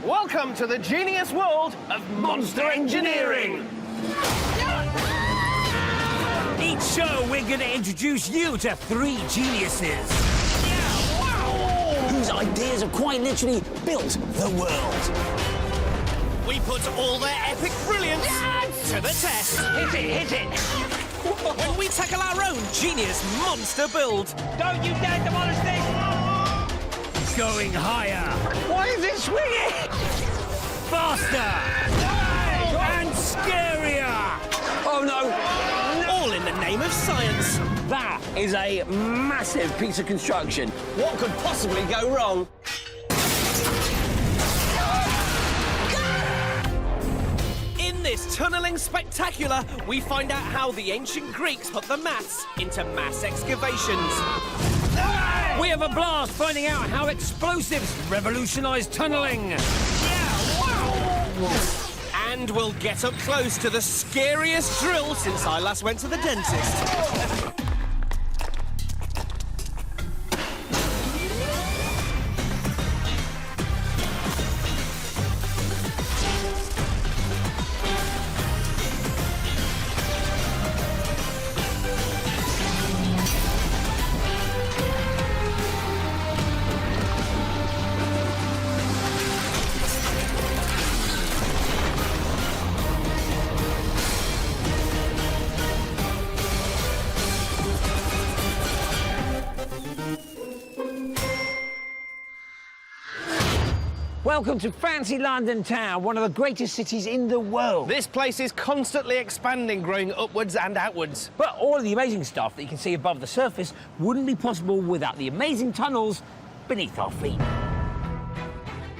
Welcome to the genius world of monster engineering! Each show, we're going to introduce you to 3 geniuses. Whose ideas have quite literally built the world. We put all their epic brilliance to the test. Hit it! When we tackle our own genius monster build. Don't you dare demolish this! Going higher. Why is it swinging? Faster! And scarier! Oh, no! All in the name of science. That is a massive piece of construction. What could possibly go wrong? In this tunneling spectacular, we find out how the ancient Greeks put the maths into mass excavations. We have a blast finding out how explosives revolutionised tunnelling. And we'll get up close to the scariest drill since I last went to the dentist. Welcome to fancy London town, one of the greatest cities in the world. This place is constantly expanding, growing upwards and outwards. But all of the amazing stuff that you can see above the surface wouldn't be possible without the amazing tunnels beneath our feet.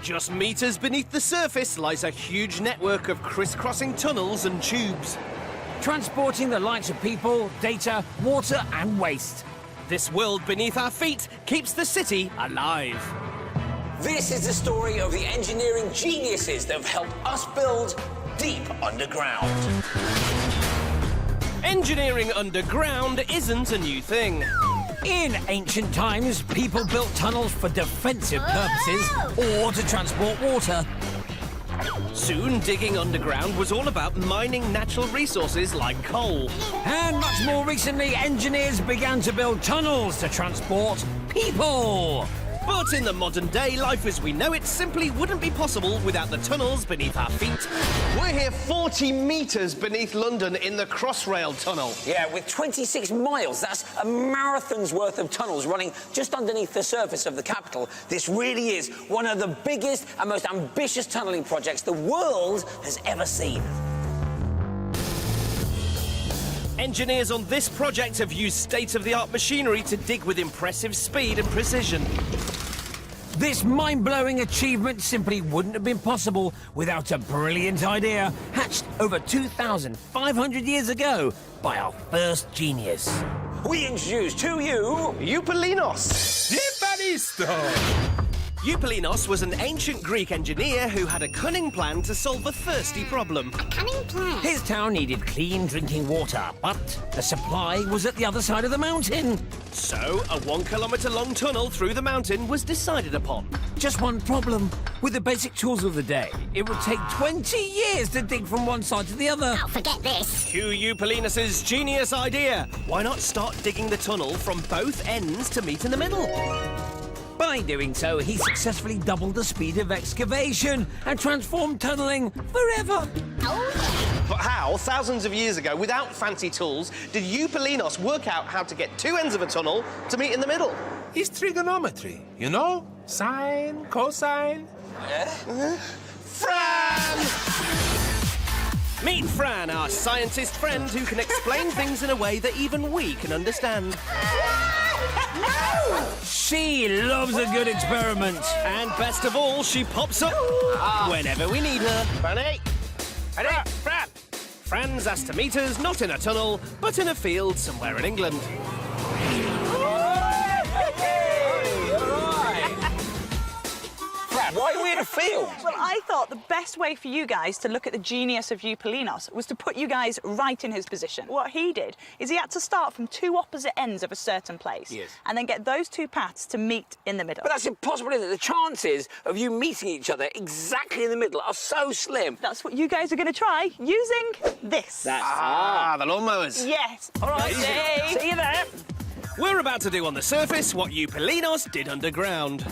Just meters beneath the surface lies a huge network of crisscrossing tunnels and tubes. Transporting the likes of people, data, water and waste. This world beneath our feet keeps the city alive. This is the story of the engineering geniuses that have helped us build deep underground. Engineering underground isn't a new thing. In ancient times, people built tunnels for defensive purposes or to transport water. Soon, digging underground was all about mining natural resources like coal. And much more recently, engineers began to build tunnels to transport people. But in the modern day, life as we know it simply wouldn't be possible without the tunnels beneath our feet. We're here 40 metres beneath London in the Crossrail Tunnel. Yeah, with 26 miles, that's a marathon's worth of tunnels running just underneath the surface of the capital. This really is one of the biggest and most ambitious tunnelling projects the world has ever seen. Engineers on this project have used state-of-the-art machinery to dig with impressive speed and precision. This mind-blowing achievement simply wouldn't have been possible without a brilliant idea hatched over 2,500 years ago by our first genius. We introduce to you... Eupalinos! Eupalinos was an ancient Greek engineer who had a cunning plan to solve a thirsty problem. Cunning plan. His town needed clean drinking water, but the supply was at the other side of the mountain. So, a 1 kilometre long tunnel through the mountain was decided upon. Just one problem. With the basic tools of the day, it would take 20 years to dig from one side to the other. Oh, forget this. Cue Eupalinos' genius idea. Why not start digging the tunnel from both ends to meet in the middle? By doing so, he successfully doubled the speed of excavation and transformed tunnelling forever. Oh, But how, thousands of years ago, without fancy tools, did Eupalinos work out how to get 2 ends of a tunnel to meet in the middle? It's trigonometry, you know? Sine, cosine. Fran! Meet Fran, our scientist friend who can explain things in a way that even we can understand. She loves a good experiment. And best of all, she pops up whenever we need her. Franny! Fran! Fran's asked to meet us not in a tunnel, but in a field somewhere in England. Fran, why are we in a field? Well, I thought the best best way for you guys to look at the genius of Eupalinos was to put you guys right in his position. What he did is he had to start from two opposite ends of a certain place. Yes. And then get those two paths to meet in the middle. But that's impossible, isn't it? The chances of you meeting each other exactly in the middle are so slim. That's what you guys are going to try using this. That's The lawnmowers. Yes. All right. See you there. We're about to do on the surface what Eupalinos did underground.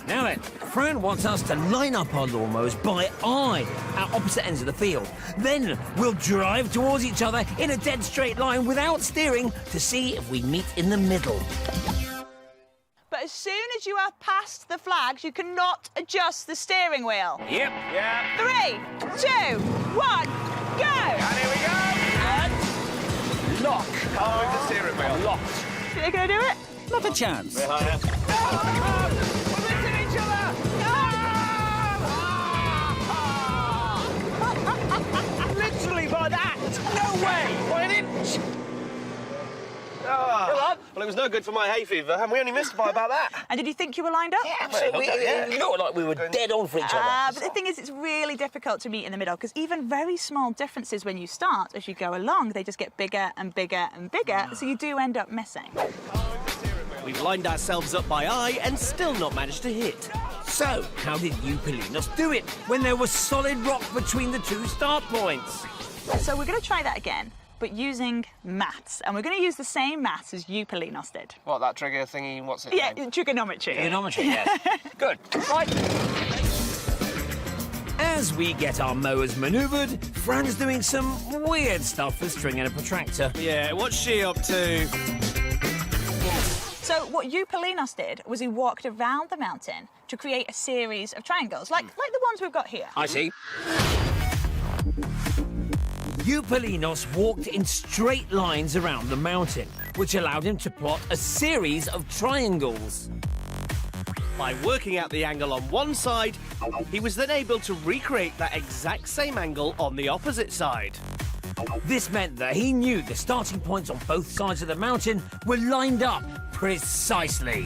Now then, Fran wants us to line up our lawnmowers by eye at opposite ends of the field. Then we'll drive towards each other in a dead straight line without steering to see if we meet in the middle. But as soon as you are past the flags, you cannot adjust the steering wheel. Yep. Yeah. 3, 2, 1, go! And here we go. And lock. Can't move the steering wheel. Locked. Think they're going to do it? Not a chance. Literally by that. No way. By an inch. Well, it was no good for my hay fever, and we only missed by about that. And did you think you were lined up? Absolutely. It looked like we were dead on for each other. But the thing is, it's really difficult to meet in the middle because even very small differences when you start, as you go along, they just get bigger and bigger and bigger, so you do end up missing. We've lined ourselves up by eye and still not managed to hit. So, how did Eupalinos do it when there was solid rock between the two start points? So we're going to try that again, but using maths, and we're going to use the same maths as Eupalinos did. What, that trigger thingy, what's it? Yeah, trigonometry. Trigonometry, yes. Good. Right. As we get our mowers manoeuvred, Fran's doing some weird stuff with string and a protractor. Yeah, what's she up to? So what Eupalinos did was he walked around the mountain to create a series of triangles, like the ones we've got here. I see. Eupalinos walked in straight lines around the mountain, which allowed him to plot a series of triangles. By working out the angle on one side, he was then able to recreate that exact same angle on the opposite side. This meant that he knew the starting points on both sides of the mountain were lined up precisely.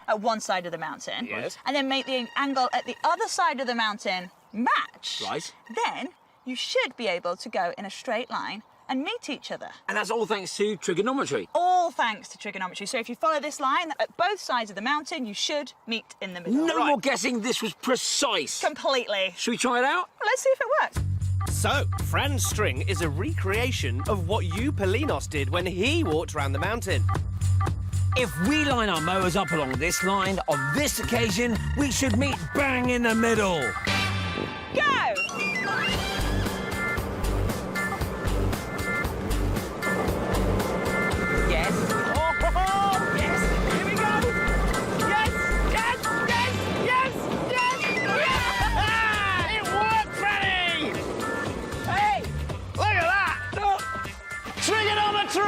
At one side of the mountain, Yes. and then make the angle at the other side of the mountain match, Right. then you should be able to go in a straight line and meet each other. And that's all thanks to trigonometry. All thanks to trigonometry. So if you follow this line, at both sides of the mountain, you should meet in the middle. No more guessing, this was precise. Completely. Should we try it out? Well, let's see if it works. So, Fran's string is a recreation of what Eupalinos did when he walked around the mountain. If we line our mowers up along this line, on this occasion, we should meet bang in the middle. Go! Yes. Oh, yes. Here we go. Yes, yes, yes, yes, yes, yes. It worked, Franny. Hey, look at that. Trigonometry.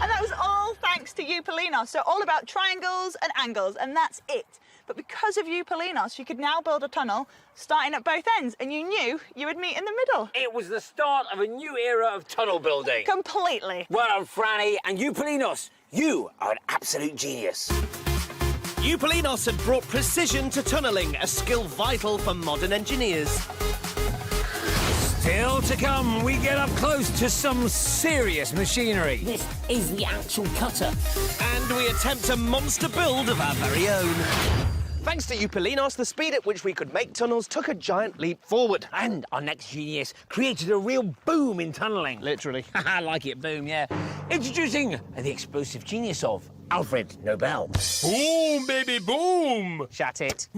And that was all thanks to Eupalinos. So all about triangles and angles, and that's it. But because of Eupalinos, you could now build a tunnel starting at both ends, and you knew you would meet in the middle. It was the start of a new era of tunnel building. Completely. Well done, Franny and Eupalinos. You are an absolute genius. Eupalinos had brought precision to tunnelling, a skill vital for modern engineers. Still to come, we get up close to some serious machinery. This is the actual cutter. And we attempt a monster build of our very own. Thanks to Eupalinos, the speed at which we could make tunnels took a giant leap forward. And our next genius created a real boom in tunnelling. Literally. I like it, boom, yeah. Introducing the explosive genius of Alfred Nobel. Boom, baby, boom! Shat it.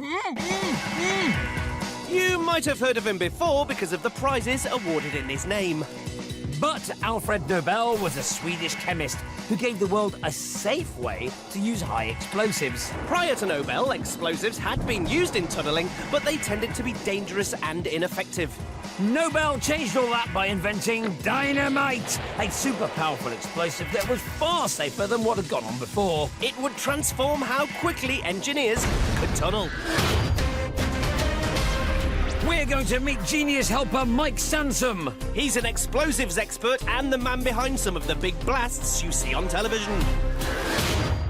You might have heard of him before because of the prizes awarded in his name. But Alfred Nobel was a Swedish chemist who gave the world a safe way to use high explosives. Prior to Nobel, explosives had been used in tunnelling, but they tended to be dangerous and ineffective. Nobel changed all that by inventing dynamite, a super powerful explosive that was far safer than what had gone on before. It would transform how quickly engineers could tunnel. We're going to meet genius helper Mike Sansom. He's an explosives expert and the man behind some of the big blasts you see on television.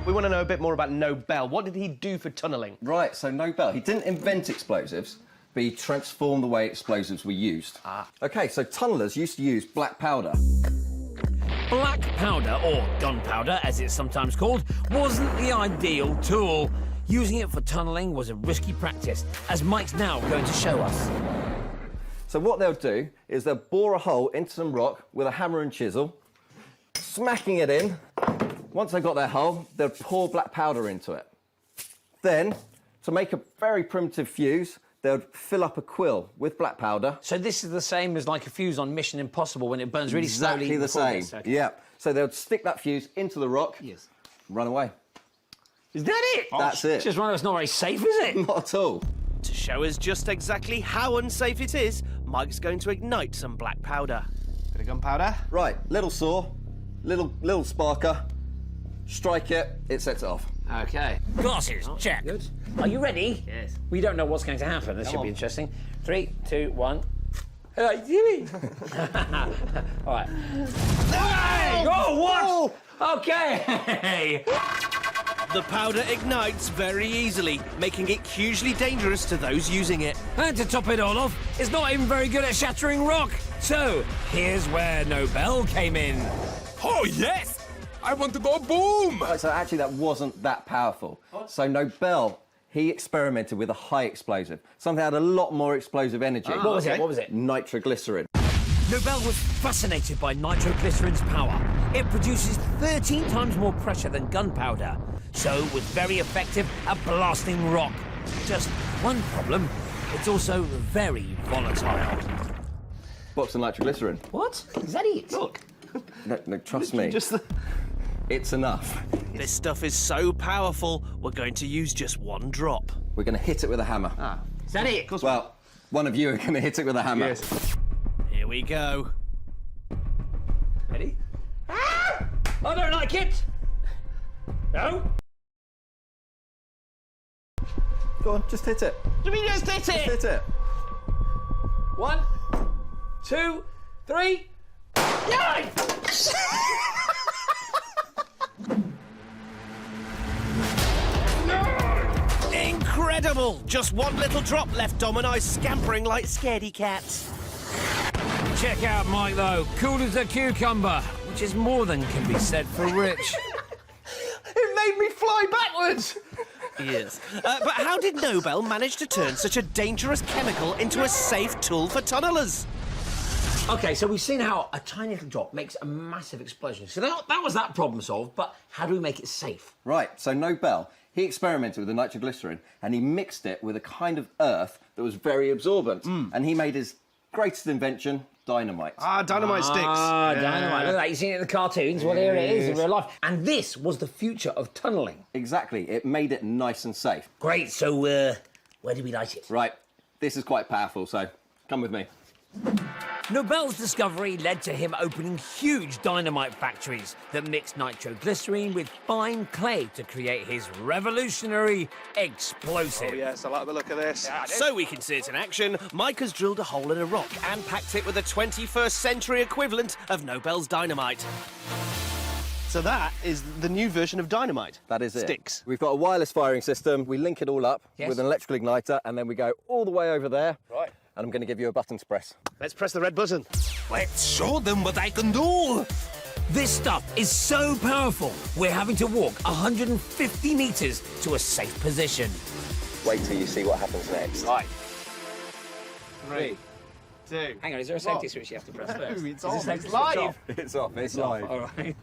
we want to know a bit more about Nobel. What did he do for tunnelling? Right, so Nobel, he didn't invent explosives, but he transformed the way explosives were used. OK, so tunnellers used to use black powder. Black powder, or gunpowder as it's sometimes called, wasn't the ideal tool. Using it for tunnelling was a risky practice, as Mike's now going to show us. So what they'll do is they'll bore a hole into some rock with a hammer and chisel, smacking it in. Once they've got their hole, they'll pour black powder into it. Then, to make a very primitive fuse, they'll fill up a quill with black powder. So this is the same as like a fuse on Mission Impossible when it burns really slowly. Exactly the before same. this, okay. Yeah. So they'll stick that fuse into the rock. Yes. Run away. Is that it? That's it. It's just one of those not very safe, is it? Not at all. To show us just exactly how unsafe it is, Mike's going to ignite some black powder. Bit of gunpowder. Right, little saw, little sparker, strike it, it sets it off. Okay. Glasses, check. Good. Are you ready? Yes. We don't know what's going to happen. This should be interesting. 3, 2, 1. Hello, Jimmy. All right. Hey! Oh, what? Okay. The powder ignites very easily, making it hugely dangerous to those using it. And to top it all off, it's not even very good at shattering rock. So, here's where Nobel came in. Oh, yes! I want to go boom! Right, so actually that wasn't that powerful. So Nobel, he experimented with a high explosive, something that had a lot more explosive energy. What was it? What was it? Nitroglycerin. Nobel was fascinated by nitroglycerin's power. It produces 13 times more pressure than gunpowder, so was very effective at blasting rock. Just one problem, it's also very volatile. Box of nitroglycerin. What? Is that it? Look, No, trust me. It's enough. this stuff is so powerful, we're going to use just one drop. We're going to hit it with a hammer. Is that it? Well, one of you are going to hit it with a hammer. Yes. Here we go. Ready? Ah! I don't like it. No. Go on, just hit it. Do we just hit it? Hit it. 1, 2, 3. Yay! Incredible! Just one little drop left Dom and I scampering like scaredy cats. Check out Mike, though. Cool as a cucumber, which is more than can be said for Rich. It made me fly backwards! Yes. But how did Nobel manage to turn such a dangerous chemical into a safe tool for tunnellers? Okay, so we've seen how a tiny little drop makes a massive explosion. So that was that problem solved, but how do we make it safe? Right, so Nobel, he experimented with the nitroglycerin and he mixed it with a kind of earth that was very absorbent. And he made his greatest invention, dynamite. Dynamite sticks. Dynamite. Look at that. You've seen it in the cartoons. Well, here it is in real life. And this was the future of tunnelling. Exactly, it made it nice and safe. Great. So, where do we light it? Right, this is quite powerful, so come with me. Nobel's discovery led to him opening huge dynamite factories that mixed nitroglycerin with fine clay to create his revolutionary explosive. Yes, I like the look of this. So we can see it in action. Mike has drilled a hole in a rock and packed it with the 21st century equivalent of Nobel's dynamite. So that is the new version of dynamite. That is it. Sticks. We've got a wireless firing system. We link it all up Yes. with an electrical igniter, and then we go all the way over there. Right. And I'm going to give you a button to press. Let's press the red button. Let's show them what I can do! This stuff is so powerful, we're having to walk 150 metres to a safe position. Wait till you see what happens next. Right. 3, 2. Hang on, is there a safety switch you have to press first? It's Is on. the safety It's switch live. off? It's off. It's Off, live. all right.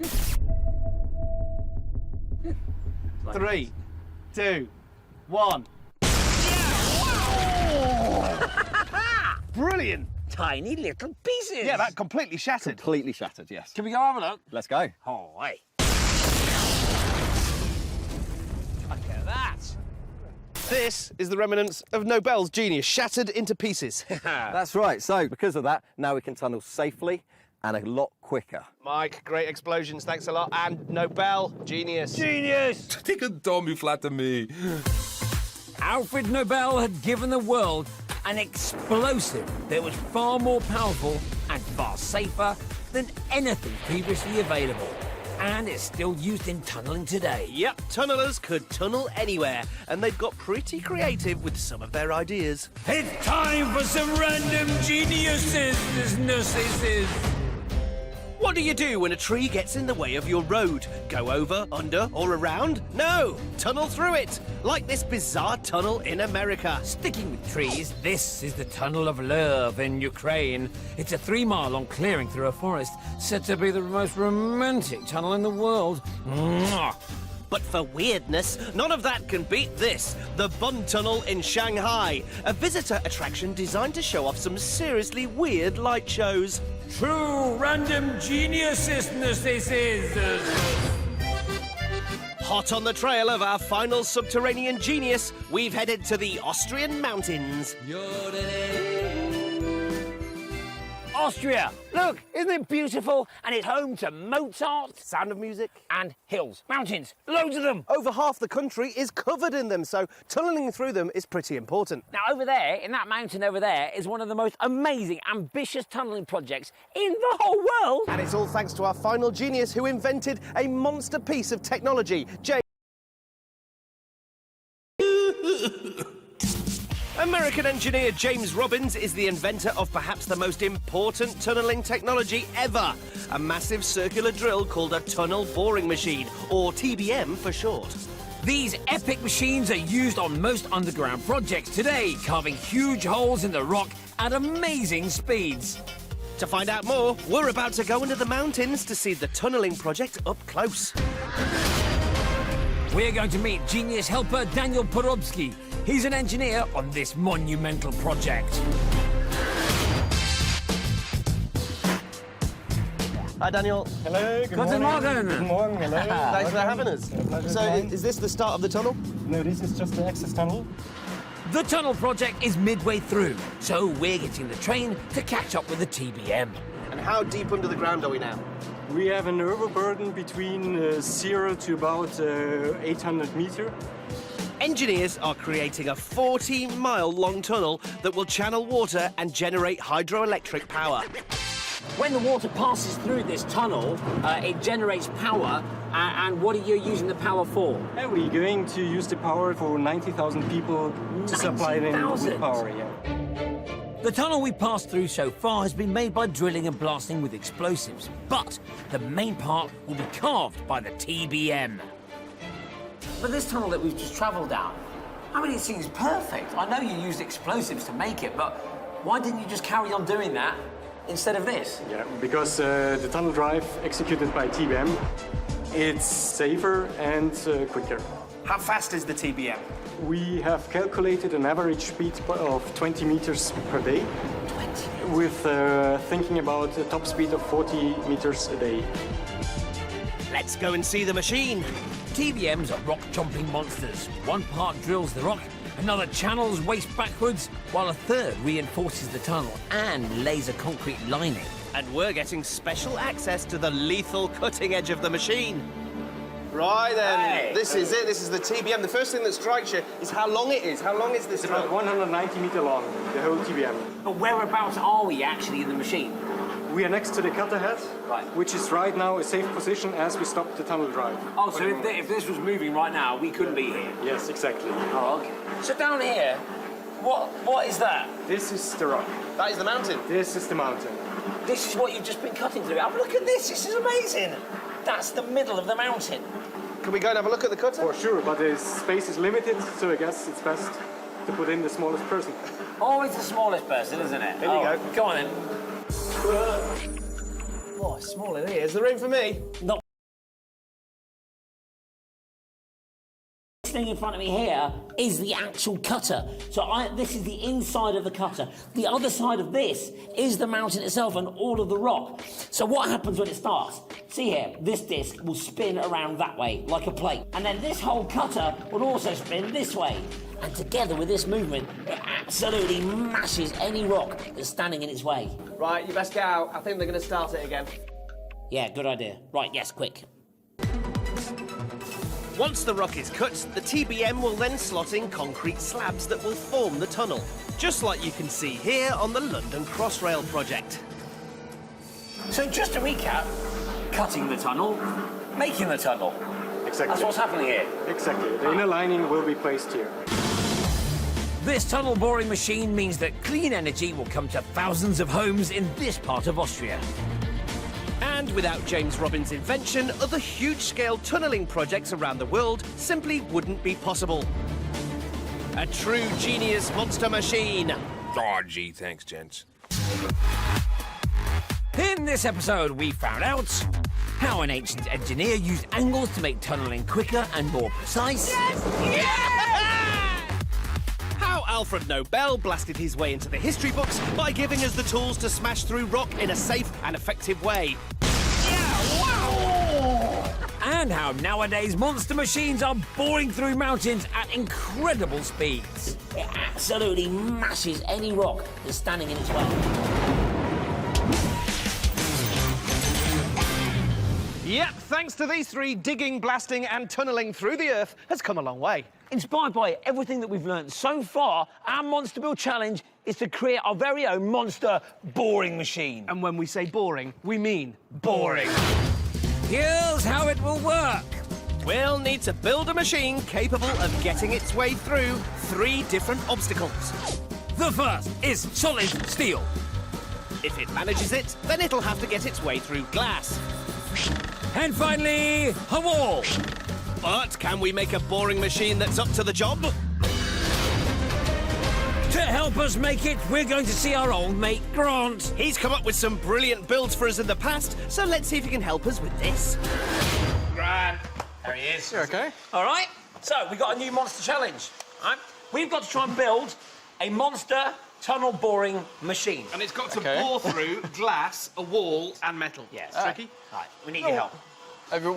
3, 2, 1. Brilliant. Tiny little pieces. Yeah, that completely shattered. Completely shattered, yes. Can we go have a look? Let's go. Oh, hey. Look at that. This is the remnants of Nobel's genius, shattered into pieces. That's right. So, because of that, now we can tunnel safely and a lot quicker. Mike, great explosions, thanks a lot. And Nobel, genius. Genius! Take a dumb, you flatter me. Alfred Nobel had given the world an explosive that was far more powerful and far safer than anything previously available. and it's still used in tunnelling today. Yep, tunnellers could tunnel anywhere, and they've got pretty creative with some of their ideas. It's time for some random geniuses. What do you do when a tree gets in the way of your road? Go over, under, or around? No! Tunnel through it! Like this bizarre tunnel in America. Sticking with trees, this is the Tunnel of Love in Ukraine. It's a 3-mile-long clearing through a forest, said to be the most romantic tunnel in the world. Mwah! But for weirdness, none of that can beat this, the Bund Tunnel in Shanghai, a visitor attraction designed to show off some seriously weird light shows. True random geniuses, this is. Hot on the trail of our final subterranean genius, we've headed to the Austrian mountains. Austria. Look, isn't it beautiful? And it's home to Mozart. Sound of music. And hills. Mountains. Loads of them. Over half the country is covered in them, so tunnelling through them is pretty important. Now, over there, in that mountain over there, is one of the most amazing, ambitious tunnelling projects in the whole world. And it's all thanks to our final genius who invented a monster piece of technology, American engineer James Robbins is the inventor of perhaps the most important tunnelling technology ever, a massive circular drill called a tunnel boring machine, or TBM for short. These epic machines are used on most underground projects today, carving huge holes in the rock at amazing speeds. To find out more, we're about to go into the mountains to see the tunnelling project up close. We're going to meet genius helper Daniel Porobsky. He's an engineer on this monumental project. Hi, Daniel. Hello, good Guten morning. Morgen. Good morning, hello. Thanks for having us. So, is this the start of the tunnel? No, this is just the access tunnel. The tunnel project is midway through, so we're getting the train to catch up with the TBM. And how deep under the ground are we now? We have an overburden between 0 to about 800 meters. Engineers are creating a 40-mile-long tunnel that will channel water and generate hydroelectric power. When the water passes through this tunnel, it generates power. And what are you using the power for? We're going to use the power for 90,000 people to supply them 90,000? with power. Yeah. The tunnel we passed through so far has been made by drilling and blasting with explosives, but the main part will be carved by the TBM. But this tunnel that we've just travelled down, I mean, it seems perfect. I know you used explosives to make it, but why didn't you just carry on doing that instead of this? Yeah, because the tunnel drive executed by TBM, it's safer and quicker. How fast is the TBM? We have calculated an average speed of 20 meters per day. 20. With thinking about a top speed of 40 meters a day. Let's go and see the machine. TBMs are rock-chomping monsters. One part drills the rock, another channels waste backwards, while a third reinforces the tunnel and lays a concrete lining. And we're getting special access to the lethal cutting edge of the machine. Right then, Hey. This is it. This is the TBM. The first thing that strikes you is how long it is. How long is this? It's about 190 meters long, the whole TBM. But whereabouts are we actually in the machine? We are next to the cutter head, Right. which is right now a safe position as we stop the tunnel drive. Oh, so if this was moving right now, we couldn't be here. Yes, exactly. Oh, okay. So down here, what is that? This is the rock. That is the mountain. This is the mountain. This is what you've just been cutting through. Have a look at this. This is amazing. That's the middle of the mountain. Can we go and have a look at the cutter? For sure, but the space is limited, so I guess it's best to put in the smallest person. Always the smallest person, isn't it? Here we go. Go on then. Oh, it's small in here. Is there room for me? Not. This thing in front of me here is the actual cutter. So this is the inside of the cutter. The other side of this is the mountain itself and all of the rock. So what happens when it starts? See here, this disc will spin around that way, like a plate. And then this whole cutter will also spin this way. And together with this movement, it absolutely mashes any rock that's standing in its way. Right, you best get out. I think they're going to start it again. Yeah, good idea. Right, yes, quick. Once the rock is cut, the TBM will then slot in concrete slabs that will form the tunnel, just like you can see here on the London Crossrail project. So just to recap, cutting the tunnel, making the tunnel. Exactly. That's what's happening here. Exactly. The inner lining will be placed here. This tunnel boring machine means that clean energy will come to thousands of homes in this part of Austria. And without James Robbins' invention, other huge-scale tunnelling projects around the world simply wouldn't be possible. A true genius monster machine. Oh, gee, thanks, gents. In this episode, we found out how an ancient engineer used angles to make tunnelling quicker and more precise. How Alfred Nobel blasted his way into the history books by giving us the tools to smash through rock in a safe and effective way. And how nowadays monster machines are boring through mountains at incredible speeds. It absolutely mashes any rock that's standing in its way. Yep, thanks to these three, digging, blasting and tunnelling through the earth has come a long way. Inspired by everything that we've learned so far, our Monster Build challenge is to create our very own monster boring machine. And when we say boring, we mean boring. Here's how it will work. We'll need to build a machine capable of getting its way through 3 different obstacles. The first is solid steel. If it manages it, then it'll have to get its way through glass. And finally, a wall. But can we make a boring machine that's up to the job? To help us make it, we're going to see our old mate Grant. He's come up with some brilliant builds for us in the past, so let's see if he can help us with this. Grant, there he is. You okay? All right, so we got a new monster challenge. All right? We've got to try and build a monster tunnel boring machine. And it's got to Okay. bore through glass, a wall and metal. Yes. Tricky? Right, we need your help. Have you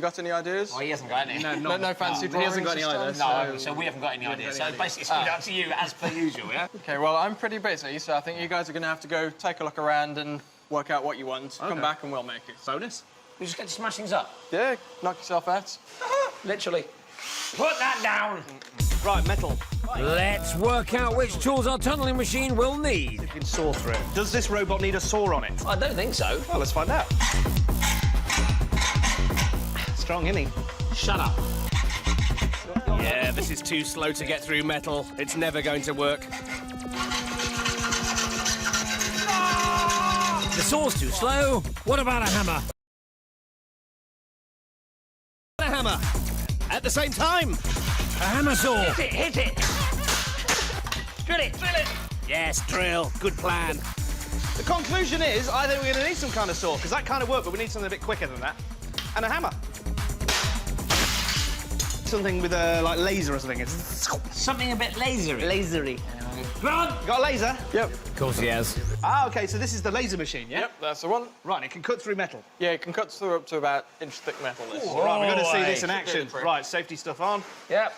got any ideas? Oh, he hasn't got any. No fancy he drawings hasn't got any this time? either, No, so we haven't got any ideas. So basically, it's down to you as per usual, yeah? Okay, well, I'm pretty busy, so I think you guys are going to have to go take a look around and work out what you want. Come back and we'll make it. Bonus? We just get to smash things up. Yeah, knock yourself out. Literally. Put that down. Right, metal. Let's work out which tools our tunnelling machine will need. You can saw through it. Does this robot need a saw on it? I don't think so. Well, let's find out. Strong, isn't he? Shut up. Yeah, this is too slow to get through metal. It's never going to work. The saw's too slow. What about a hammer? A hammer. At the same time. A hammer saw. Hit it. Drill it. Yes, drill. Good plan. The conclusion is, I think we're going to need some kind of saw, because that kind of worked, but we need something a bit quicker than that. And a hammer. Something with a, like, laser or something. It's Something a bit lasery. lasery. Run. Got a laser? Yep. Of course he has. Ah, OK, so this is the laser machine, yeah? Yep, that's the one. Right, it can cut through metal. Yeah, it can cut through up to about inch-thick metal. This. All right, we're going to see this in Boy. action. Right, safety stuff on. Yep.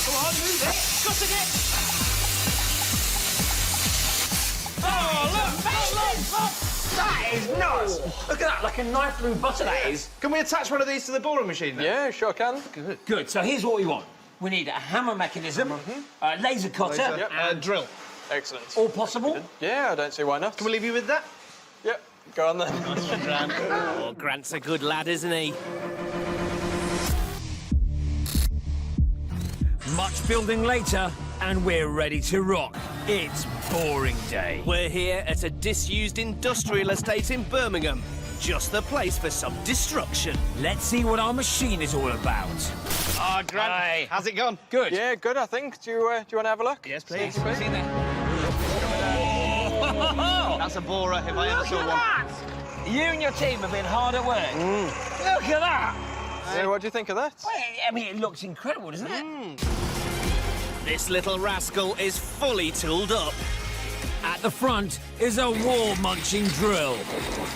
Come on, move it. Cutting it. That is nuts. Look at that, like a knife through butter, that is. Can we attach one of these to the boring machine then? Yeah, sure can. Good, so here's what we want. We need a hammer mechanism, a laser cutter, Laser. and Drill. Excellent. all possible. Yeah, I don't see why not. Can we leave you with that? Yep, go on then. Oh, Grant's a good lad, isn't he? Much building later, and we're ready to rock. It's boring day. We're here at a disused industrial estate in Birmingham. Just the place for some destruction. Let's see what our machine is all about. Ah, Grant, Aye. how's it gone? Good. Yeah, good, I think. Do you want to have a look? Yes, please. See that? That's a borer if I ever saw one. You and your team have been hard at work. Look at that. Yeah, what do you think of that? Well, I mean, it looks incredible, doesn't it? This little rascal is fully tooled up. At the front is a wall-munching drill.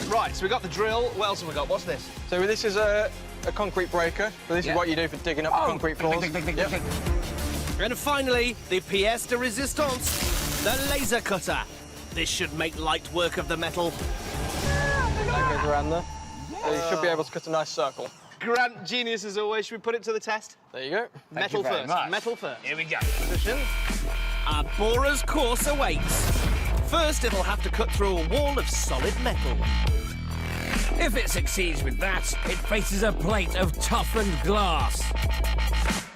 Right, so we got the drill. What else have we got? What's this? So this is a concrete breaker. So this is what you do for digging up concrete floors. Yep. And finally, the pièce de résistance, the laser cutter. This should make light work of the metal. That goes around there. So you should be able to cut a nice circle. Grant, genius as always. Should we put it to the test? There you go. Metal you very first. much. Metal first. Here we go. Position. Our borer's course awaits. First, it'll have to cut through a wall of solid metal. If it succeeds with that, it faces a plate of toughened glass.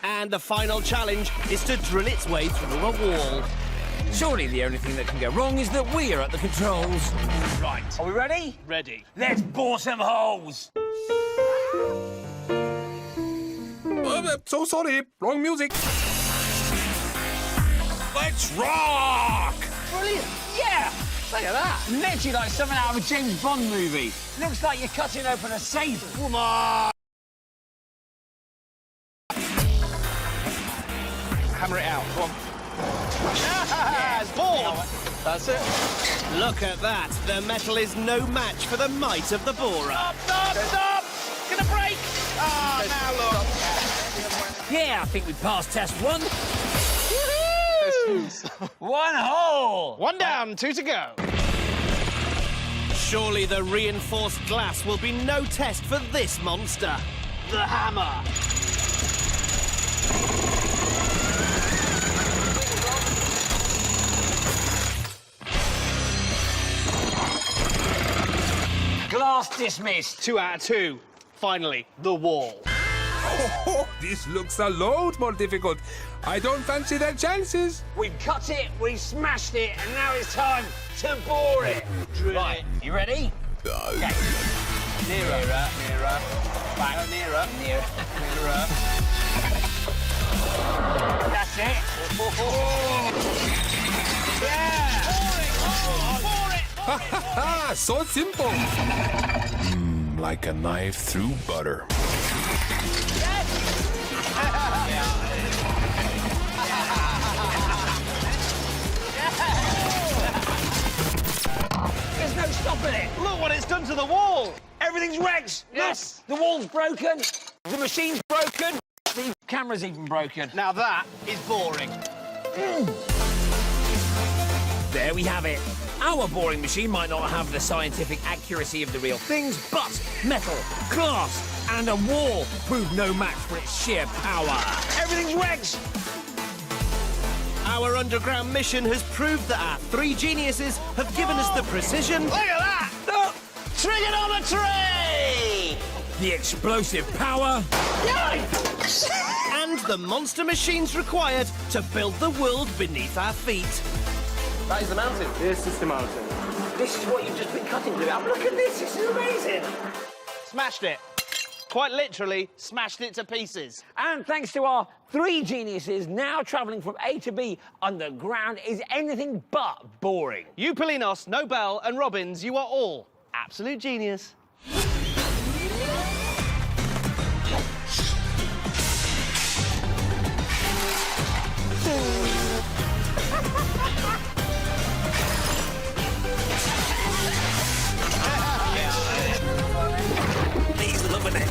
And the final challenge is to drill its way through a wall. Surely the only thing that can go wrong is that we are at the controls. Right. Are we ready? Ready. Let's bore some holes. So sorry, wrong music. Let's rock! Brilliant. Yeah. Look at that. Literally like something out of a James Bond movie. Looks like you're cutting open a safe. Come on. Hammer it out. Go on. It's bored. That's it. Look at that. The metal is no match for the might of the borer. Stop! Gonna break. Ah, now look. Yeah, I think we passed test 1. One hole. One down, 2 to go. Surely the reinforced glass will be no test for this monster. The hammer. Glass dismissed. 2 out of 2. Finally, the wall. Oh, this looks a load more difficult. I don't fancy their chances. We've cut it, we've smashed it, and now it's time to bore it. Right, you ready? Okay. Nearer. Back. Nearer. That's it. Yeah. Bore it. Ha! So simple. Like a knife through butter. There's no stopping it. Look what it's done to the wall. Everything's wrecked. Yes. Look, the wall's broken. The machine's broken. The camera's even broken. Now that is boring. There we have it. Our boring machine might not have the scientific accuracy of the real things, but metal, glass, and a wall prove no match for its sheer power. Everything's wrecked. Our underground mission has proved that our 3 geniuses have given us the precision. Look at that. Look. Trigonometry. The explosive power. And the monster machines required to build the world beneath our feet. That is the mountain. This is the mountain. This is what you've just been cutting to. Look at this. This is amazing. Smashed it. Quite literally, smashed it to pieces. And thanks to our 3 geniuses, now travelling from A to B underground is anything but boring. You, Polinos, Nobel, and Robbins, you are all absolute genius. He's loving it.